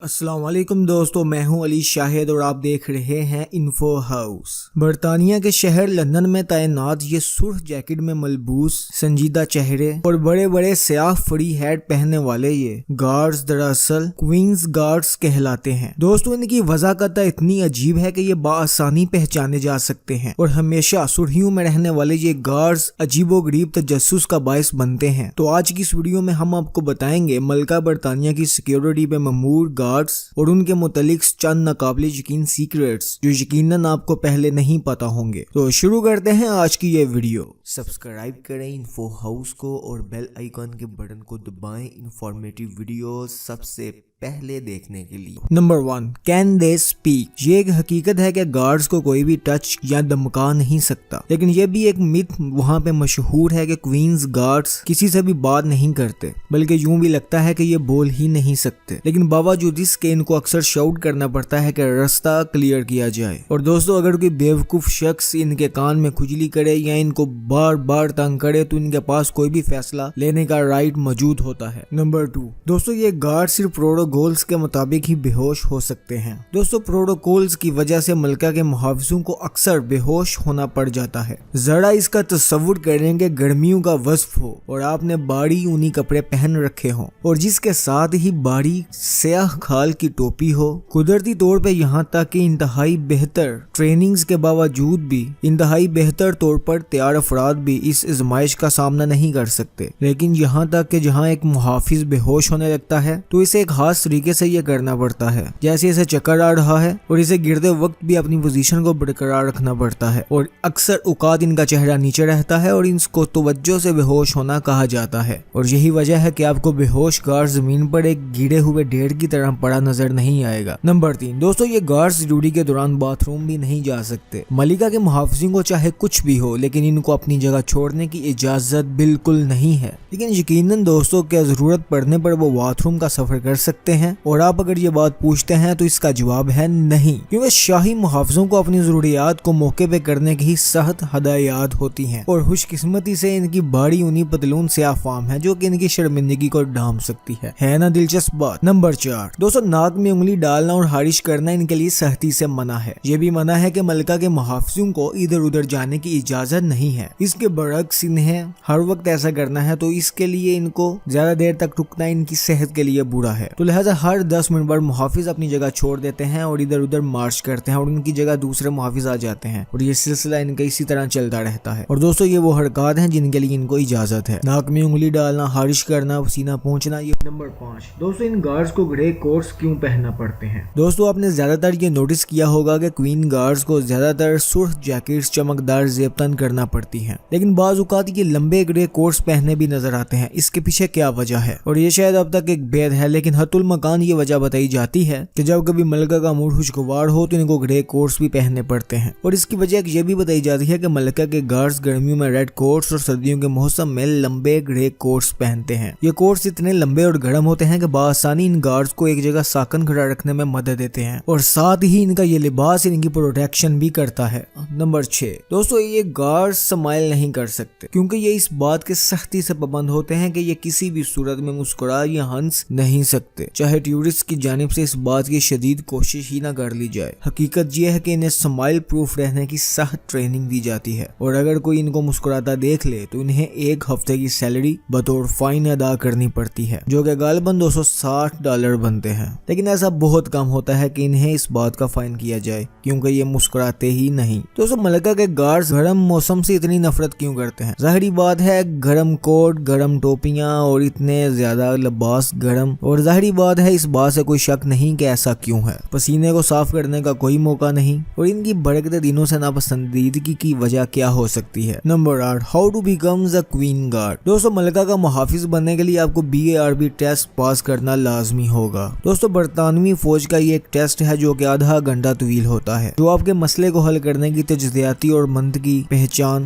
السلام علیکم دوستو، میں ہوں علی شاہد اور آپ دیکھ رہے ہیں انفو ہاؤس۔ برطانیہ کے شہر لندن میں تعینات یہ سرخ جیکٹ میں ملبوس سنجیدہ چہرے اور بڑے بڑے سیاہ فری ہیٹ پہننے والے یہ گارڈز دراصل کوئنز گارڈز کہلاتے ہیں۔ دوستو ان کی وضاحت اتنی عجیب ہے کہ یہ بآسانی پہچانے جا سکتے ہیں اور ہمیشہ سرخیوں میں رہنے والے یہ گارڈز عجیب و غریب تجسس کا باعث بنتے ہیں۔ تو آج کی اس ویڈیو میں ہم آپ کو بتائیں گے ملکہ برطانیہ کی سیکیورٹی پہ مامور اور ان کے متعلق چند ناقابل یقین سیکریٹس جو یقیناً آپ کو پہلے نہیں پتا ہوں گے۔ تو شروع کرتے ہیں آج کی یہ ویڈیو۔ سبسکرائب کریں انفو ہاؤس کو اور بیل آئیکن کے بٹن کو دبائیں انفارمیٹیو ویڈیوز سب سے پہلے دیکھنے کے لیے۔ Number 1، can they speak? یہ ایک حقیقت ہے کہ گارڈز کو کوئی بھی ٹچ یا دمکا نہیں سکتا، لیکن یہ بھی ایک مت وہاں پہ مشہور ہے کہ کوئنز گارڈز کسی سے بھی بات نہیں کرتے، بلکہ یوں بھی لگتا ہے کہ یہ بول ہی نہیں سکتے، لیکن باوجود اس کے ان کو اکثر شاؤٹ کرنا پڑتا ہے کہ راستہ کلیئر کیا جائے۔ اور دوستو اگر کوئی بیوقوف شخص ان کے کان میں کھجلی کرے یا ان کو بار بار تنگ کرے تو ان کے پاس کوئی بھی فیصلہ لینے کا رائٹ موجود ہوتا ہے۔ نمبر 2، دوستو یہ گارڈ صرف پروٹوکولز کے مطابق ہی بے ہوش ہو سکتے ہیں۔ دوستو پروٹوکولز کی وجہ سے ملکہ کے محافظوں کو اکثر بے ہوش ہونا پڑ جاتا ہے۔ ذرا اس کا تصور کریں کہ گرمیوں کا وصف ہو اور آپ نے بھاری اونی کپڑے پہن رکھے ہوں اور جس کے ساتھ ہی بھاری سیاہ کھال کی ٹوپی ہو۔ قدرتی طور پہ یہاں تک کہ انتہائی بہتر ٹریننگز کے باوجود بھی انتہائی بہتر طور پر تیار افراد بھی اس آزمائش کا سامنا نہیں کر سکتے، لیکن یہاں تک کہ جہاں ایک محافظ بے ہوش ہونے لگتا ہے تو اسے ایک خاص طریقے سے یہ کرنا پڑتا ہے، جیسے اسے چکر آ رہا ہے اور اسے گرتے وقت بھی اپنی پوزیشن کو برقرار رکھنا پڑتا ہے، اور اکثر اوقات ان کا چہرہ نیچے رہتا ہے اور ان کو توجہ سے بے ہوش ہونا کہا جاتا ہے، اور یہی وجہ ہے کہ آپ کو بے ہوش گارڈ زمین پر ایک گرے ہوئے ڈھیر کی طرح پڑا نظر نہیں آئے گا۔ نمبر 3، دوستو یہ گارڈز ڈیوٹی کے دوران باتھ روم بھی نہیں جا سکتے۔ ملکہ کے محافظوں کو چاہے کچھ بھی ہو لیکن ان کو اپنی جگہ چھوڑنے کی اجازت بالکل نہیں ہے، لیکن یقیناً دوستو کیا ضرورت پڑنے پر وہ باتھ روم کا سفر کر سکتے ہیں؟ اور آپ اگر یہ بات پوچھتے ہیں تو اس کا جواب ہے نہیں، کیونکہ شاہی محافظوں کو اپنی ضروریات کو موقع پہ کرنے کی سخت ہدایات ہوتی ہیں، اور خوش قسمتی سے ان کی بھاری اونی پتلون سیاہ فام ہے جو کہ ان کی شرمندگی کو ڈھانپ سکتی ہے نا دلچسپ بات۔ نمبر 4، دوستو ناک میں انگلی ڈالنا اور خارش کرنا ان کے لیے سختی سے منع ہے۔ یہ بھی منع ہے کہ ملکہ کے محافظوں کو ادھر ادھر جانے کی اجازت نہیں ہے، اس کے برعکس انہیں ہر وقت ایسا کرنا ہے تو اس کے لیے ان کو زیادہ دیر تک رکنا ان کی صحت کے لیے برا ہے، تو لہٰذا ہر 10 منٹ پر محافظ اپنی جگہ چھوڑ دیتے ہیں اور ادھر ادھر مارچ کرتے ہیں اور ان کی جگہ دوسرے محافظ آ جاتے ہیں، اور یہ سلسلہ ان کا اسی طرح چلتا رہتا ہے۔ اور دوستو یہ وہ حرکات ہیں جن کے لیے ان کو اجازت ہے، ناک میں انگلی ڈالنا، خارش کرنا، پسینہ پہنچنا۔ یہ نمبر 5، دوستو ان گارڈز کو گرے کوٹس کیوں پہننا پڑتے ہیں؟ دوستو آپ نے زیادہ تر یہ نوٹس کیا ہوگا کہ کوئن گارڈز کو زیادہ تر سرخ جیکٹس چمکدار زیب تن کرنا پڑتی ہیں، لیکن بعض اوقات یہ لمبے گرے کوٹس پہنے بھی نظر آتے ہیں۔ اس کے پیچھے کیا وجہ ہے؟ اور یہ شاید اب تک ایک بید ہے، لیکن حت المکان یہ وجہ بتائی جاتی ہے کہ جب کبھی ملکہ کا موڈ خوشگوار ہو تو ان کو گرے کوٹس بھی پہننے پڑتے ہیں، اور اس کی وجہ یہ بھی بتائی جاتی ہے کہ ملکہ کے گارڈز گرمیوں میں ریڈ کوٹس اور سردیوں کے موسم میں لمبے گرے کوٹس پہنتے ہیں۔ یہ کوٹس اتنے لمبے اور گرم ہوتے ہیں کہ بآسانی ان گارڈز کو ایک جگہ ساکن کھڑا رکھنے میں مدد دیتے ہیں، اور ساتھ ہی ان کا یہ لباس ان کی پروٹیکشن بھی کرتا ہے۔ نمبر 6، دوستو یہ گارڈز سمائل نہیں کر سکتے کیونکہ یہ اس بات کے سختی سے پابند ہوتے ہیں کہ یہ کسی بھی صورت میں مسکرا یا ہنس نہیں سکتے، چاہے ٹورسٹ کی جانب سے اس بات کی شدید کوشش ہی نہ کر لی جائے۔ حقیقت یہ ہے کہ انہیں سمائل پروف رہنے کی سخت ٹریننگ دی جاتی ہے، اور اگر کوئی ان کو مسکراتا دیکھ لے تو انہیں ایک ہفتے کی سیلری بطور فائن ادا کرنی پڑتی ہے، جو کہ غالباً $260 بنتے ہیں، لیکن ایسا بہت کم ہوتا ہے کہ انہیں اس بات کا فائن کیا جائے کیونکہ یہ مسکراتے ہی نہیں۔ دوستو ملکہ کے گارڈز گرم موسم سے اتنی نفرت کیوں کرتے ہیں؟ ظاہری بات ہے گرم کوٹ، گرم ٹوپیاں اور اتنے زیادہ لباس گرم، اور ظاہری بات ہے اس بات سے کوئی شک نہیں کہ ایسا کیوں ہے۔ پسینے کو صاف کرنے کا کوئی موقع نہیں، اور ان کی بھڑکتے دنوں سے ناپسندیدگی کی وجہ کیا ہو سکتی ہے؟ Number 8، how to become a queen guard? دوستو ملکہ کا محافظ بننے کے لیے آپ کو BARB ٹیسٹ پاس کرنا لازمی ہوگا۔ دوستو برطانوی فوج کا یہ ایک ٹیسٹ ہے جو کہ آدھا گھنٹہ طویل ہوتا ہے، جو آپ کے مسئلے کو حل کرنے کی تجزیاتی اور منطقی پہچان